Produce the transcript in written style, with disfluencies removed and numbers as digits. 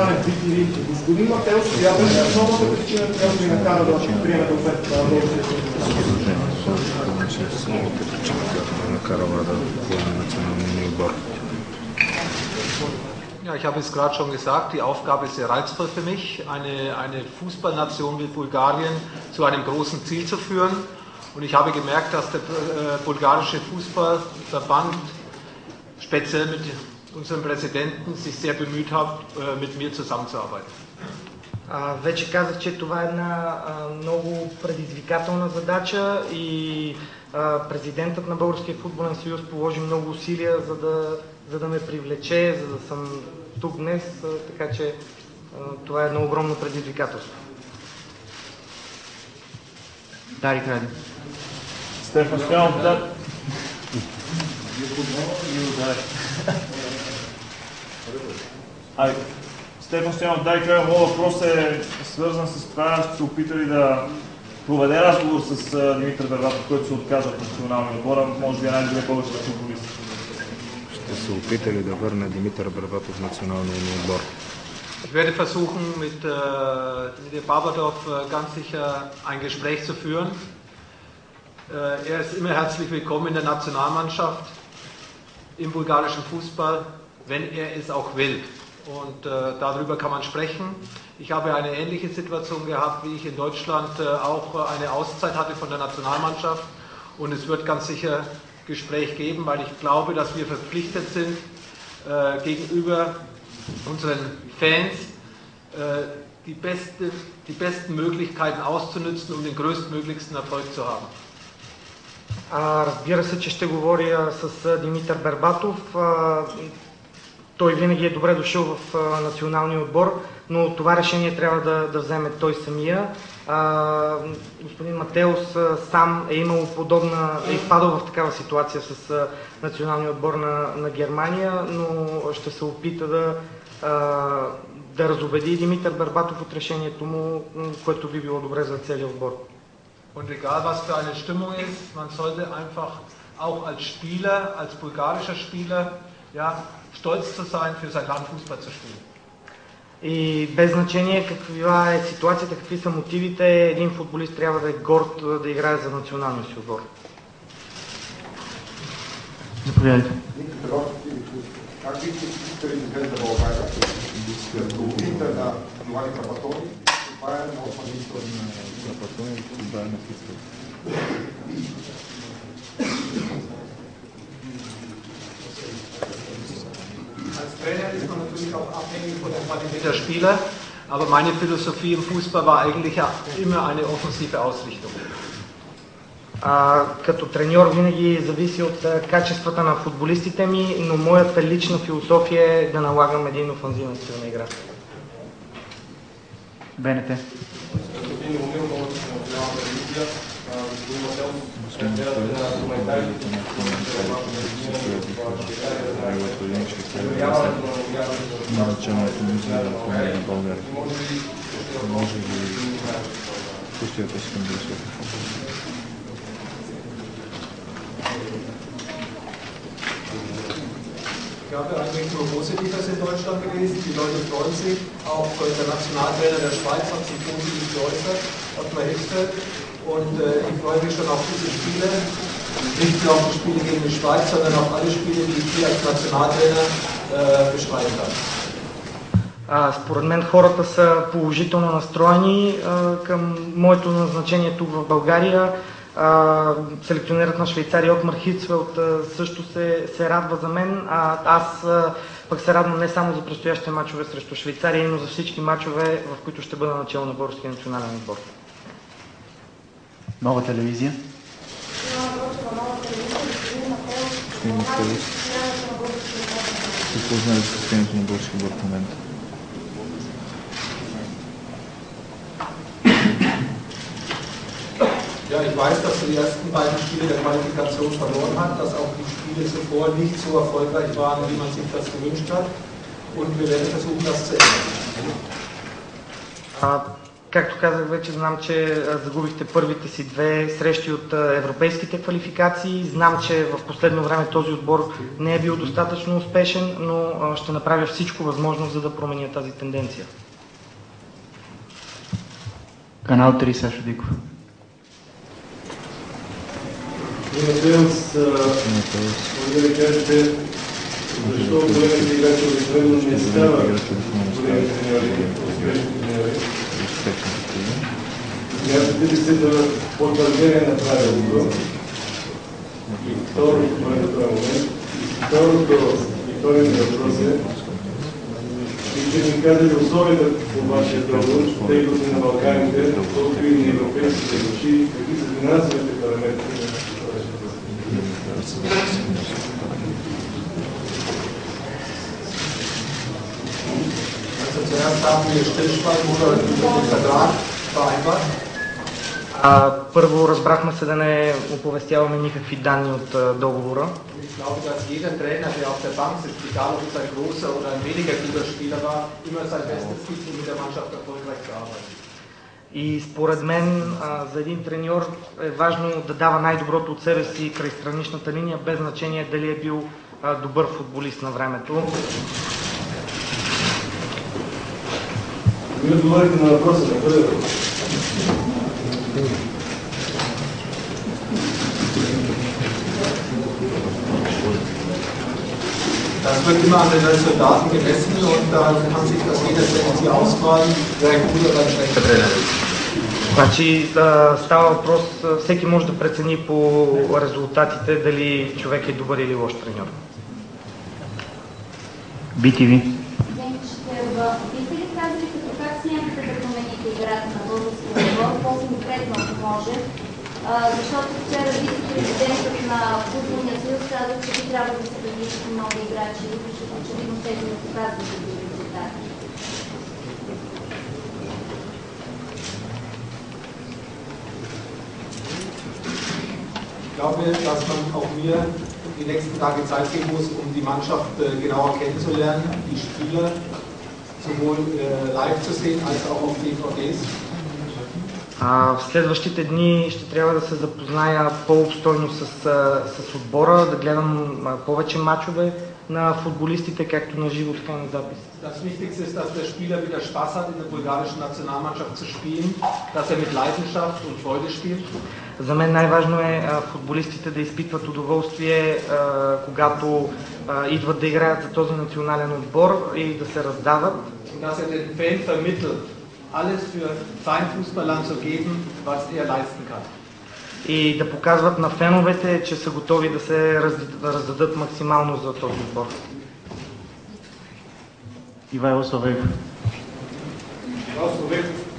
странен вид или господин Матеос, която е основната причина, която ви накара да приемете офертата на Българския футбол? Основната причина, която ме накарала да поеме националния отбор. Ja, ich habe es gerade schon gesagt, die Aufgabe ist sehr reizvoll für mich, eine Fußballnation wie Bulgarien zu einem großen Ziel zu führen. Und ich habe gemerkt, dass der bulgarische Fußballverband, speziell mit unserem Präsidenten, sich sehr bemüht hat, mit mir zusammenzuarbeiten. Вече казах, че това е една много предизвикателна задача и президентът на Българския футболен съюз положи много усилия, за да ме привлече, за да съм тук днес, така че това е едно огромно предизвикателство. Дарик Ради. Стефан Стоянов, да. Стефан Стоянов, дай края. Моят въпрос е свързан с това, ще се опитали да проведе разговор с Димитър Бербатов, който се отказа от националния отбор, може би е най-добре български футболист. Ще се опитали да върне Димитър Бербатов в националния отбор. Ich werde versuchen, mit Dimitar Berbatov ganz sicher ein Gespräch zu führen. Er ist immer herzlich willkommen in der Nationalmannschaft, im bulgarischen Fußball, wenn er es auch will. Und darüber kann man sprechen. Ich habe eine ähnliche Situation gehabt, wie ich in Deutschland auch eine Auszeit hatte von der Nationalmannschaft. Und es wird ganz sicher Gespräch geben, weil ich glaube, dass wir verpflichtet sind, gegenüber unseren Fans die besten Möglichkeiten auszunutzen, um den größtmöglichsten Erfolg zu haben. Разбира се, че ще говоря с Димитър Бербатов. Той винаги е добре дошъл в националния отбор, но това решение трябва да вземе той самия. Господин Матеос сам е имал е изпадал в такава ситуация с националния отбор на Германия, но ще се опита да разубеди Димитър Бербатов от решението му, което би било добре за целия отбор. Und egal was für eine Stimmung ist, man sollte einfach auch als Spieler, als bulgarischer Spieler, ja, stolz zu sein, für sein Land Fußball zu spielen. И без значение каква е ситуацията, какви са мотивите, един футболист трябва да е горд да играе за националния си отбор. Заповядайте. Как бихте искали да изглежда България като лидер на млади Карпатони? Това е много фанистър на Карпатони и това е на футбол. Als Trainer ist man natürlich auch abhängig von der Qualität der Spieler, aber meine Philosophie im Fußball war eigentlich immer eine offensive Ausrichtung. Като треньор винаги зависи от качествата на футболистите ми, но моята лична философия е да налагам един офанзивен стил на игра. БНТ. Началото мисля да помня на България. Може би пустията искам да се Ich glaube, eigentlich nur Positives in Deutschland gewesen. Die Leute freuen sich. Auch der Nationaltrainer der Schweiz hat sich positiv geäußert, Ottmar Hitzfeld. Und ich freue mich schon auf diese Spiele. Nicht nur auf die Spiele gegen die Schweiz, sondern auf alle Spiele, die ich hier als Nationaltrainer bestreiten kann. Според мен хората са положително настроени към моето назначение тук в България. Селекционерът на Швейцария Отмар Хицфелд също се радва за мен. Аз пък се радвам не само за предстоящите мачове срещу Швейцария, но за всички мачове, в които ще бъда начало на българския национален отбор. Нова телевизия. Какво знае за състоянието на българския отбор в момента? Ja, ich weiß, dass die ersten beiden Spiele der Qualifikation verloren hat, dass auch die Spiele zuvor nicht so erfolgreich waren, wie man sich das gewünscht hat. Und wir werden versuchen, das zu ändern. Както казах вече, знам, че загубихте първите си 2 срещи от европейските квалификации. Знам, че в последно време този отбор не е бил достатъчно успешен, но ще направя всичко възможно, за да променя тази тенденция. Канал 3, Сашо Диков. Матеус, може да кажете защо големите играчи обикновено не стават големи треньори, успешни треньори? Смятате ли се да потвърждение на правилото? И второто, вторият въпрос е, бихте ми казали условията по вашия договор, тъй като на Балканите, колкото и на европейските души, какви са финансовите параметри? Also zuerst haben wir Stillschweigen oder den Vertrag vereinbart. Първо разбрахме се да не оповестяваме никакви данни от договора. Ich glaube, dass jeder Trainer, der auf der Bank sitzt, egal ob es ein großer oder ein weniger guter Spieler war, immer sein Bestes gibt, um mit der Mannschaft erfolgreich zu arbeiten. И според мен за един треньор е важно да дава най-доброто от себе си край страничната линия, без значение дали е бил добър футболист на времето. Вие отговорите на въпроса на първият. Das wird immer an den Resultaten gemessen und da kann sich das jeder selbst ausmalen, wer ein guter oder ein schlechter Trainer ist. Значи става въпрос, всеки може да прецени по резултатите дали човек е добър или лош треньор. BTV. Бихте ли казали как смятате да промените играта на българския отбор, по-конкретно ако може, защото вчера вице-президентът на Футболния съюз каза, че би трябва да се различат много играчи, защото очевидно тези не показват добри резултати. Ich glaube, dass man auch mir die nächsten Tage Zeit geben muss, um die Mannschaft genauer kennenzulernen, die Spieler sowohl live zu sehen als auch auf DVDs. В следващите дни ще трябва да се запозная по-обстойно с отбора, да гледам повече мачове на футболистите, както на живо, така и на запис. Das Wichtigste ist, dass der Spieler wieder Spaß hat, in der bulgarischen Nationalmannschaft zu spielen, dass er mit Leidenschaft und Freude spielt. За мен най-важно е футболистите да изпитват удоволствие, когато идват да играят за този национален отбор и да се раздават. Dass er den Fan vermittelt, alles für sein Fußballland zu geben, was er leisten kann. И да показват на феновете, че са готови да се раздадат максимално за този отбор. Ивайло Славейков. Ивайло Славейков.